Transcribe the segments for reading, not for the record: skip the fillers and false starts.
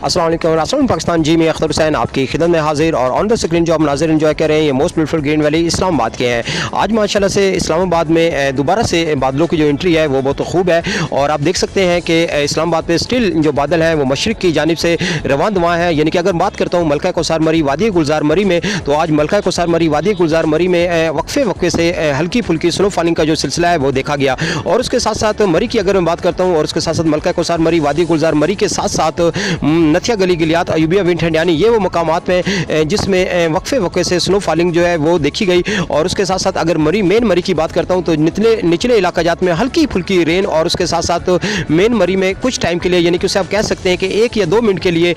अस्सलाम वालेकुम पाकिस्तान जी में अख्तर हुसैन आपकी खिदमत में हाजिर और ऑन द स्क्रीन जो आप नाज़िर एंजॉय कर रहे हैं ये most beautiful green valley Islamabad के हैं। आज माशाल्लाह से इस्लामाबाद में दोबारा से बादलों की जो एंट्री है वो बहुत खूब है और आप देख सकते हैं कि इस्लामाबाद में स्टिल जो बादल हैं वो मशरिक़ की जानिब से रवां दवां है। यानी कि अगर बात करता हूँ मलका कौसार मरी वादी गुलजार मरी में, तो आज मलका कौसार मरी वादी गुलजार मरी में वक्फे से हल्की फुल्की स्नो फॉलिंग का जो सिलसिला है वो देखा गया। और उसके साथ साथ मरी की अगर मैं बात करता हूँ और उसके साथ साथ मलका कौसार मरी वादी गुलजार मरी के साथ साथ नथिया गली गिलियात अयूबिया विंटहंड यानी ये वो मकामात में जिसमें वक्फे से स्नो फॉलिंग जो है वो देखी गई। और उसके साथ साथ अगर मेन मरी की बात करता हूँ तो निचले इलाकाजात में हल्की फुल्की रेन और उसके साथ साथ मेन मरी में कुछ टाइम के लिए यानी कि उसे आप कह सकते हैं कि 1 या 2 मिनट के लिए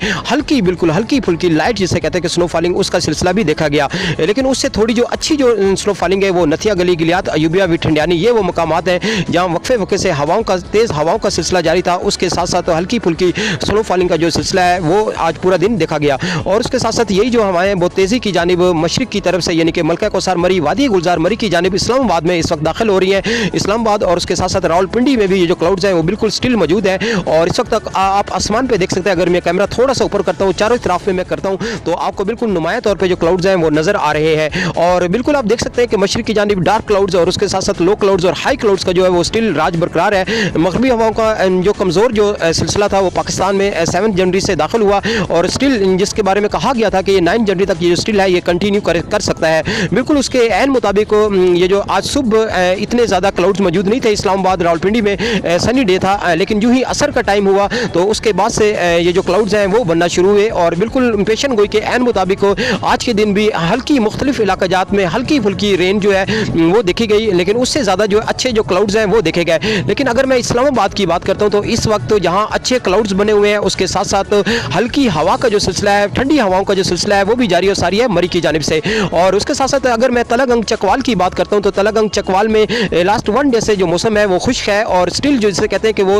बिल्कुल हल्की फुल्की लाइट जिसे कहते हैं कि स्नो फॉलिंग उसका सिलसिला भी देखा गया। लेकिन उससे थोड़ी जो अच्छी जो स्नो फॉलिंग है वो नथिया गली गिलियात अयूबिया विंटहंड यानी ये वो मकामात हैं जहाँ वक्फे से तेज़ हवाओं का सिलसिला जारी था। उसके साथ साथ हल्की फुल्की स्नो फॉलिंग का जो सिलसिला है वो आज पूरा दिन देखा गया। और उसके साथ साथ यही जो हवाएं बहुत तेज़ी की जानिब मशरिक़ की तरफ से यानी कि मलका कौसार मरी वादी गुलजार मरी की जानिब इस्लामाबाद में इस वक्त दाखिल हो रही है। इस्लामाबाद और उसके साथ साथ रावलपिंडी में भी ये जो क्लाउड्स हैं वो बिल्कुल स्टिल मौजूद है और इस वक्त तक आप आसमान पे देख सकते हैं। अगर मैं कैमरा थोड़ा सा ऊपर करता हूँ चारों तरफ में मैं करता हूँ तो आपको बिल्कुल नुमाया तौर पर जो क्लाउड्स हैं वो नज़र आ रहे हैं। और बिल्कुल आप देख सकते हैं कि मशरिक़ की जानिब डार्क क्लाउड्स और उसके साथ साथ लो क्लाउड्स और हाई क्लाउड्स का जो है वो स्टिल राज बरकरार है। मगरबी हवाओं का जो कमज़ोर जो सिलसिला था वो पाकिस्तान में 7 जनवरी से दाखिल हुआ और स्टिल जिसके बारे में कहा गया था कि ये 9 जनवरी तक ये जो स्टिल है ये कंटिन्यू कर सकता है। बिल्कुल उसके ऐन मुताबिक ये जो आज सुबह इतने ज़्यादा क्लाउड्स मौजूद नहीं थे इस्लामाबाद रावलपिंडी में, सनी डे था। लेकिन जो ही असर का टाइम हुआ तो उसके बाद से ये जो क्लाउड्स हैं वो बनना शुरू हुए और बिल्कुल पेशन गोई के ऐन मुताबिक आज के दिन भी हल्की मुख्तलिफ इलाकाजात में हल्की फुल्की रेन जो है वो देखी गई। लेकिन उससे ज़्यादा जो अच्छे जो क्लाउड्स हैं वो देखे गए। लेकिन अगर मैं इस्लामाबाद की बात करता हूँ तो इस वक्त जहाँ अच्छे क्लाउड्स बने हुए हैं उसके साथ साथ हल्की हवा का जो सिलसिला है, ठंडी हवाओं का जो सिलसिला है वो भी जारी और सारी है मरी की जानिब से। और उसके साथ साथ अगर मैं तलागंग चकवाल की बात करता हूँ तो तलागंग चकवाल में लास्ट 1 डे से जो मौसम है वो खुश्क है और स्टिल जो जिसे कहते हैं कि वो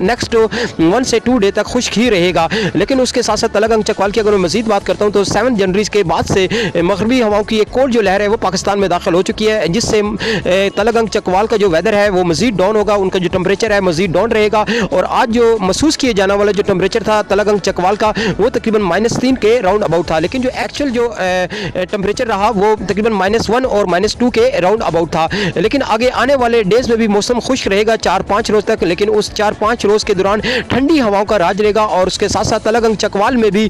नेक्स्ट 1 से 2 डे तक खुश्क ही रहेगा। लेकिन उसके साथ साथ तलागंग चकवाल की अगर मैं मजीद बात करता हूँ तो 7 जनवरी के बाद से मगरबी हवाओं की एक कोल्ड जो लहर है वो पाकिस्तान में दाखिल हो चुकी है जिससे तलागंग चकवाल का जो वेदर है वो मजीद डाउन होगा, उनका जो टेम्परेचर है मजीद डाउन रहेगा। और आज जो महसूस किए जाने वाला जो टेम्परेचर था तलागंग चकवाल का वो तकरीबन -3 के राउंड अबाउट था। लेकिन जो एक्चुअल जो टेम्परेचर रहा वो तकरीबन -1 और -2 के राउंड अबाउट था। लेकिन आगे आने वाले डेज में भी मौसम खुश्क रहेगा 4-5 रोज़ तक। लेकिन उस 4-5 रोज़ के दौरान ठंडी हवाओं का राज रहेगा और उसके साथ साथ तलागंग चकवाल में भी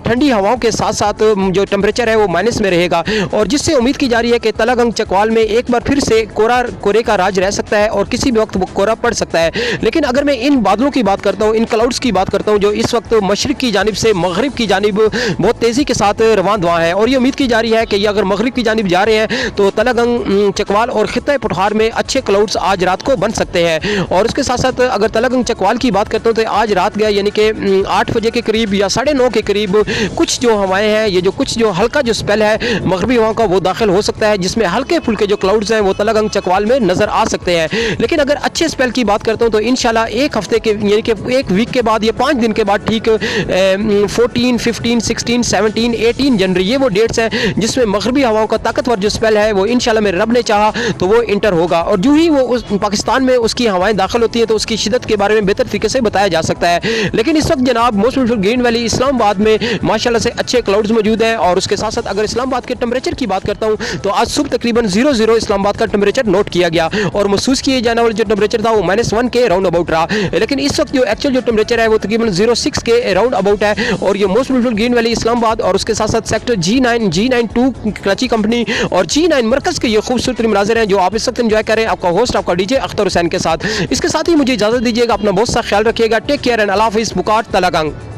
ठंडी हवाओं के साथ साथ जो टेम्परेचर है वो माइनस में रहेगा। और जिससे उम्मीद की जा रही है कि तलागंग चकवाल में एक बार फिर से कोरे का राज रह सकता है और किसी भी वक्त वो कोरा पड़ सकता है। लेकिन अगर मैं इन बादलों की बात करता हूँ, इन क्लाउड्स की बात करता हूँ जो इस वक्त मशरिक़ की जानिब से मगरिब की जानिब बहुत तेज़ी के साथ रवां दवां है और ये उम्मीद की जा रही है कि ये अगर मगरिब की जानिब जा रहे हैं तो तलागंग चकवाल और खित्ता पुठार में अच्छे क्लाउड्स आज रात को बन सकते हैं। और उसके साथ साथ अगर तलागंग चकवाल की बात करता हूँ तो आज रात गया यानी कि 8 बजे के करीब या 9:30 के करीब कुछ जो हवाएं हैं ये जो कुछ जो हल्का जो स्पेल है मगरबी हवाओं का वो दाखिल हो सकता है जिसमें हल्के फुल्के जो क्लाउड्स हैं वो तलागंग चकवाल में नज़र आ सकते हैं। लेकिन अगर अच्छे स्पेल की बात करता हूँ तो इंशाल्लाह एक हफ्ते के यानी कि 1 वीक के बाद या 5 दिन के बाद ठीक 14, 15, 16, 17, 18 जनवरी ये वो डेट्स हैं जिसमें मगरबी हवाओं का ताकतवर जो स्पेल है वो इंशाल्लाह मेरे रब ने चाहा तो वो इंटर होगा। और जो ही वो पाकिस्तान में उसकी हवाएं दाखिल होती हैं तो उसकी शिद्दत के बारे में बेहतर तरीके से बताया जा सकता है। लेकिन इस वक्त जनाब most beautiful green valley Islamabad में माशाल्लाह से अच्छे क्लाउड्स मौजूद हैं। और उसके साथ साथ अगर इस्लामाबाद के टेम्परेचर की बात करता हूँ तो आज सुबह तकरीबन 0 इस्लामाबाद का टेम्परेचर नोट किया गया और महसूस किए जाने वाला जो टेम्परेचर था वो -1 के राउंड अबाउट रहा। लेकिन इस वक्त जो एक्चुअल जो टेम्परेचर है वो तकरीबन 0.6 के राउंड अबाउट है। और ये most beautiful green valley Islamabad और उसके साथ साथ सेक्टर G9 कराची कंपनी और G9 मरकज़ के ये खूबसूरत मनाज़िर हैं जो आप इस वक्त एंजॉय करें। आपका होस्ट आपका DJ अख्तर हुसैन के साथ। इसके साथ ही मुझे इजाज़त दीजिएगा, अपना बहुत सा ख्याल रखिएगा। टेक केयर एंड अल्लाह हाफ़िज़। पुकार तलागंग।